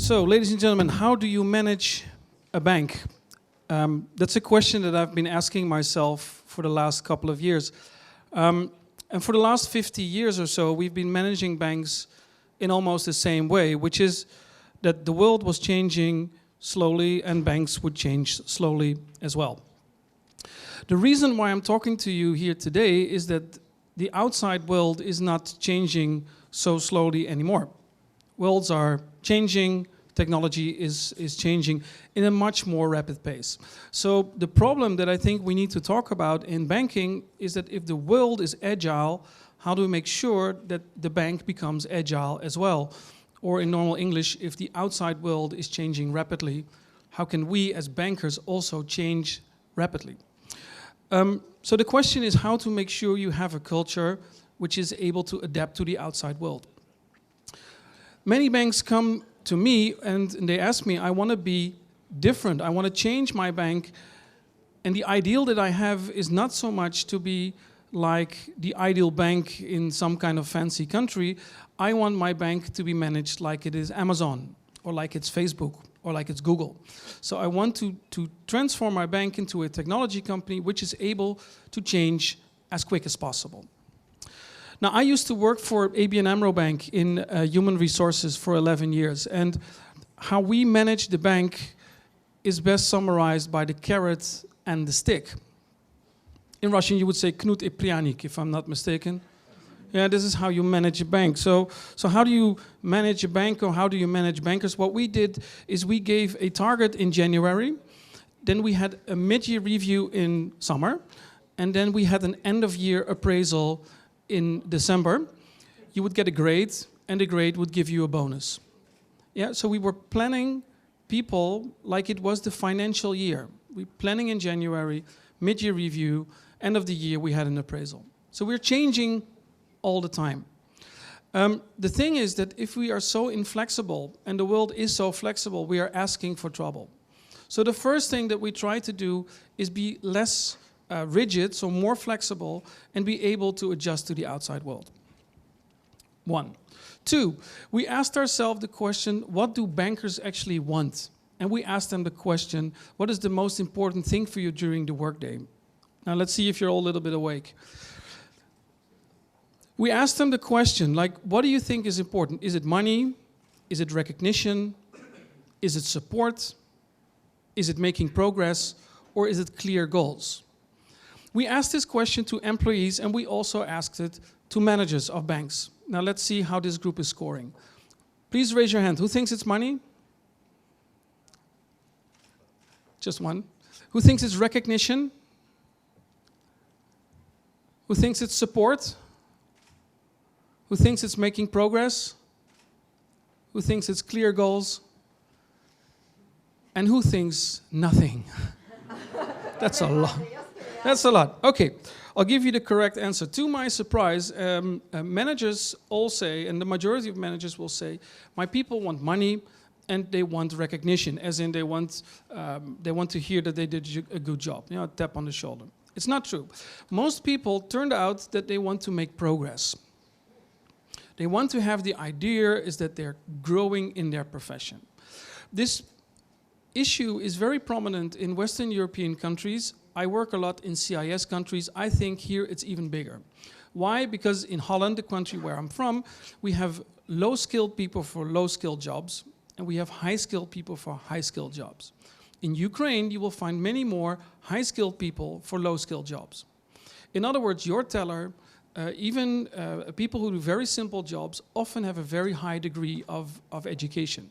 So, ladies and gentlemen, how do you manage a bank? That's a question that I've been asking myself for the last couple of years. And for the last 50 years or so, we've been managing banks in almost the same way, which is that the world was changing slowly and banks would change slowly as well. The reason why I'm talking to you here today is that the outside world is not changing so slowly anymore. Worlds are changing, technology is changing in a much more rapid pace. So the problem that I think we need to talk about in banking is that if the world is agile, how do we make sure that the bank becomes agile as well? Or in normal English, if the outside world is changing rapidly, how can we as bankers also change rapidly? So the question is how to make sure you have a culture which is able to adapt to the outside world. Many banks come to me and they ask me, I want to be different, I want to change my bank, and the ideal that I have is not so much to be like the ideal bank in some kind of fancy country. I want my bank to be managed like it is Amazon, or like it's Facebook, or like it's Google. So I want to transform my bank into a technology company which is able to change as quick as possible. Now, I used to work for ABN AMRO Bank in human resources for 11 years. And how we manage the bank is best summarized by the carrot and the stick. In Russian, you would say knut и пряник, if I'm not mistaken. Yeah, this is how you manage a bank. So how do you manage a bank, or how do you manage bankers? What we did is we gave a target in January. Then we had a mid-year review in summer. And then we had an end-of-year appraisal in December. You would get a grade, and the grade would give you a bonus. Yeah, so we were planning people like it was the financial year. We were planning in January, mid-year review, end of the year we had an appraisal. So we're changing all the time. The thing is that if we are so inflexible, and the world is so flexible, we are asking for trouble. So the first thing that we try to do is be less rigid, so more flexible, and be able to adjust to the outside world. 1. 2, we asked ourselves the question, what do bankers actually want? And we asked them the question, what is the most important thing for you during the workday? Now let's see if you're all a little bit awake. We asked them the question, like, what do you think is important? Is it money? Is it recognition? Is it support? Is it making progress? Or is it clear goals? We asked this question to employees, and we also asked it to managers of banks. Now let's see how this group is scoring. Please raise your hand. Who thinks it's money? Just one. Who thinks it's recognition? Who thinks it's support? Who thinks it's making progress? Who thinks it's clear goals? And who thinks nothing? That's a lot. That's a lot. Okay, I'll give you the correct answer. To my surprise, managers all say, and the majority of managers will say, my people want money and they want recognition, as in they want to hear that they did a good job, you know, a tap on the shoulder. It's not true. Most people turned out that they want to make progress. They want to have the idea is that they're growing in their profession. This issue is very prominent in Western European countries. I work a lot in CIS countries. I think here it's even bigger. Why? Because in Holland, the country where I'm from, we have low-skilled people for low-skilled jobs, and we have high-skilled people for high-skilled jobs. In Ukraine, you will find many more high-skilled people for low-skilled jobs. In other words, your teller, even people who do very simple jobs, often have a very high degree of education.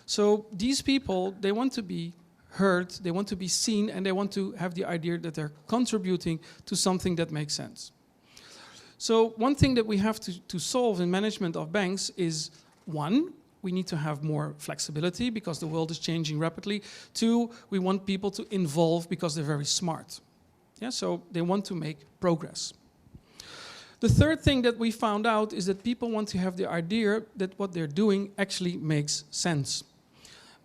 So these people, they want to be heard, they want to be seen, and they want to have the idea that they're contributing to something that makes sense. So one thing that we have to solve in management of banks is, 1, we need to have more flexibility because the world is changing rapidly. 2, we want people to involve because they're very smart. Yeah, so they want to make progress. The third thing that we found out is that people want to have the idea that what they're doing actually makes sense.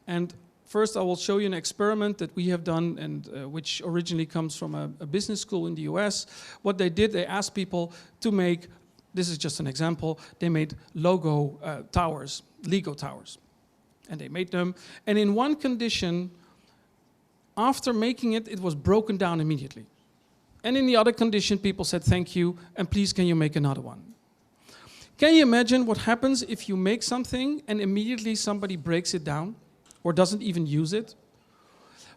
And first, I will show you an experiment that we have done, and which originally comes from a business school in the US. What they did, they asked people to make, this is just an example, they made Lego towers. And they made them. And in one condition, after making it, it was broken down immediately. And in the other condition, people said, thank you, and please can you make another one? Can you imagine what happens if you make something and immediately somebody breaks it down or doesn't even use it?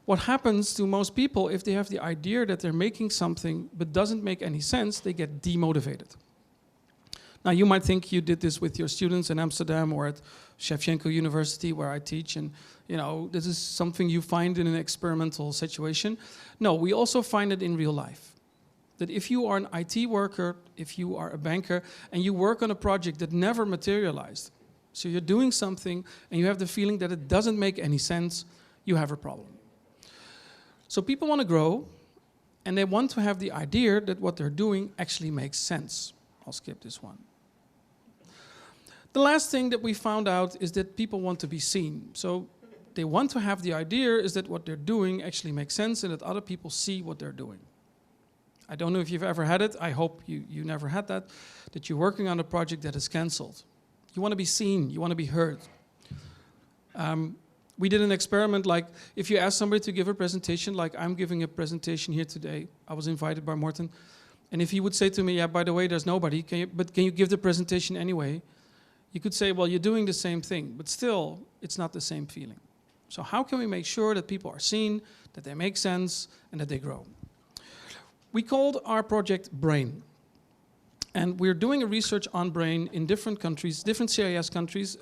What happens to most people if they have the idea that they're making something but doesn't make any sense, they get demotivated. Now, you might think you did this with your students in Amsterdam or at Shevshenko University, where I teach, and this is something you find in an experimental situation. No, we also find it in real life. That if you are an IT worker, if you are a banker, and you work on a project that never materialized, so you're doing something and you have the feeling that it doesn't make any sense, you have a problem. So people want to grow, and they want to have the idea that what they're doing actually makes sense. I'll skip this one. The last thing that we found out is that people want to be seen. So they want to have the idea is that what they're doing actually makes sense and that other people see what they're doing. I don't know if you've ever had it. I hope you never had that you're working on a project that is cancelled. You want to be seen. You want to be heard. We did an experiment like if you ask somebody to give a presentation, like I'm giving a presentation here today. I was invited by Morten. And if he would say to me, yeah, by the way, there's nobody, but can you give the presentation anyway? You could say, well, you're doing the same thing, but still, it's not the same feeling. So how can we make sure that people are seen, that they make sense, and that they grow? We called our project BRAIN. And we're doing a research on BRAIN in different countries, different CIS countries,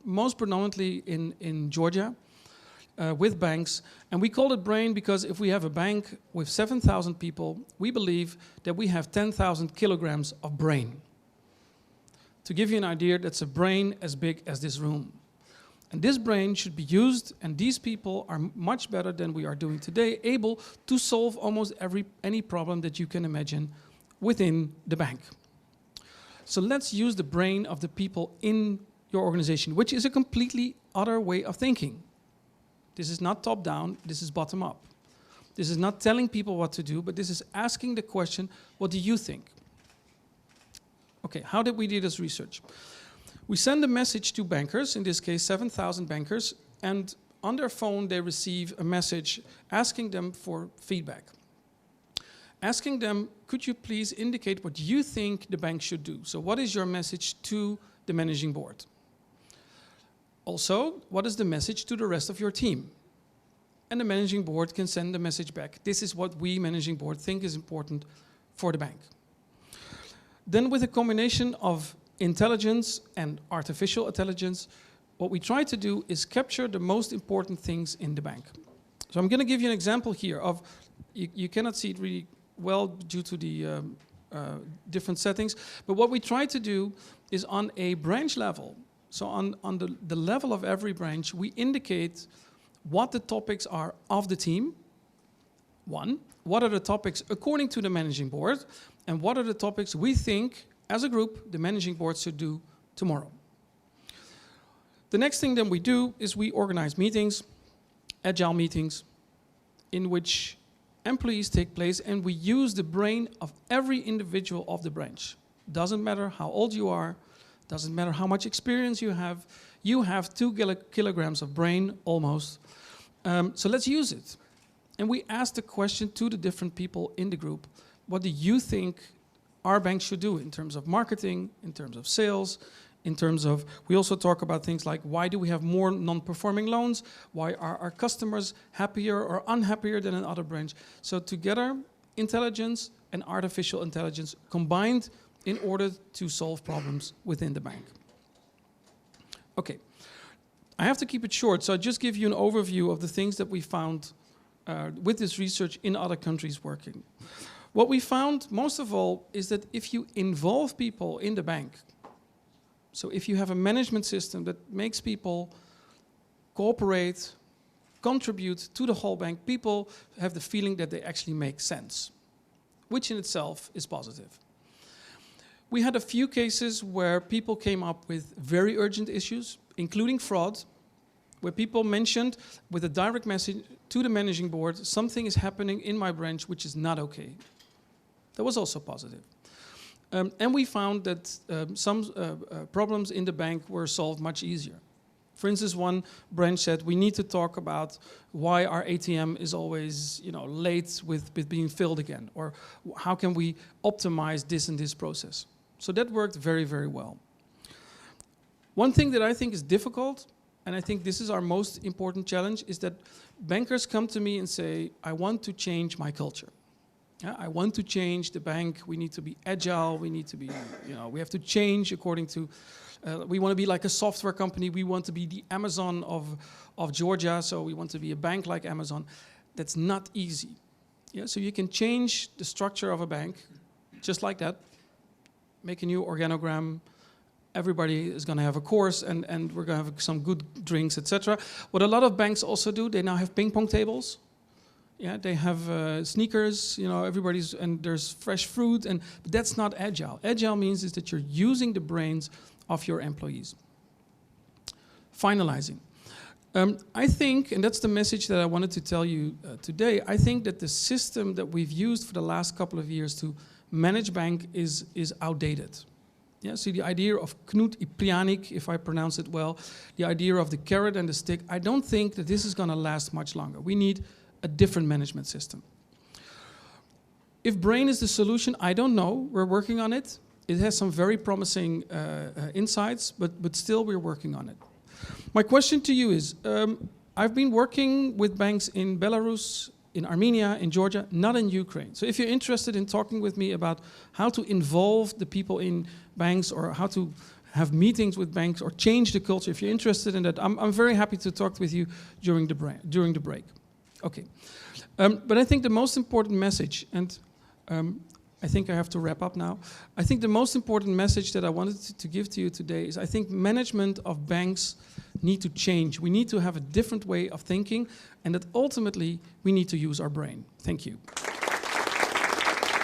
most predominantly in Georgia, with banks. And we called it BRAIN because if we have a bank with 7,000 people, we believe that we have 10,000 kilograms of brain. To give you an idea, that's a brain as big as this room. And this brain should be used, and these people are much better than we are doing today, able to solve almost any problem that you can imagine within the bank. So let's use the brain of the people in your organization, which is a completely other way of thinking. This is not top-down, this is bottom-up. This is not telling people what to do, but this is asking the question, what do you think? Okay, how did we do this research? We send a message to bankers, in this case 7,000 bankers, and on their phone they receive a message asking them for feedback. Asking them, could you please indicate what you think the bank should do? So what is your message to the managing board? Also, what is the message to the rest of your team? And the managing board can send the message back. This is what we, managing board, think is important for the bank. Then with a combination of intelligence and artificial intelligence, what we try to do is capture the most important things in the bank. So I'm going to give you an example here of, you cannot see it really well due to the different settings, but what we try to do is on a branch level, so on the level of every branch, we indicate what the topics are of the team. One, what are the topics according to the managing board, and what are the topics we think, as a group, the managing board should do tomorrow. The next thing that we do is we organize meetings, agile meetings, in which employees take place, and we use the brain of every individual of the branch. Doesn't matter how old you are, doesn't matter how much experience you have 2 kilograms of brain, almost. So let's use it. And we ask the question to the different people in the group, what do you think our bank should do in terms of marketing, in terms of sales, in terms of, we also talk about things like why do we have more non-performing loans? Why are our customers happier or unhappier than another branch? So together, intelligence and artificial intelligence combined in order to solve problems within the bank. Okay, I have to keep it short, so I'll just give you an overview of the things that we found with this research in other countries working. What we found, most of all, is that if you involve people in the bank, so if you have a management system that makes people cooperate, contribute to the whole bank, people have the feeling that they actually make sense, which in itself is positive. We had a few cases where people came up with very urgent issues, including fraud, where people mentioned with a direct message to the managing board, something is happening in my branch which is not okay. That was also positive. And we found that some problems in the bank were solved much easier. For instance, one branch said, we need to talk about why our ATM is always, late with being filled again, or how can we optimize this and this process. So that worked very, very well. One thing that I think is difficult, and I think this is our most important challenge, is that bankers come to me and say, I want to change my culture. Yeah, I want to change the bank. We need to be agile. We need to be, we have to change according to, we want to be like a software company. We want to be the Amazon of Georgia. So we want to be a bank like Amazon. That's not easy. Yeah, so you can change the structure of a bank just like that. Make a new organogram. Everybody is going to have a course, and we're going to have some good drinks, etc. What a lot of banks also do, they now have ping pong tables. Yeah, they have sneakers, everybody's, and there's fresh fruit, but that's not agile. Agile means is that you're using the brains of your employees. Finalizing. I think, and that's the message that I wanted to tell you today, I think that the system that we've used for the last couple of years to manage bank is outdated. Yeah, so the idea of Knut Iprianik, if I pronounce it well, the idea of the carrot and the stick, I don't think that this is going to last much longer. We need a different management system. If brain is the solution, I don't know. We're working on it. It has some very promising insights, but still we're working on it. My question to you is, I've been working with banks in Belarus, in Armenia, in Georgia, not in Ukraine. So if you're interested in talking with me about how to involve the people in banks or how to have meetings with banks or change the culture, if you're interested in that, I'm very happy to talk with you during the break. Okay. But I think the most important message, and I think I have to wrap up now. I think the most important message that I wanted to give to you today is I think management of banks need to change. We need to have a different way of thinking, and that ultimately we need to use our brain. Thank you.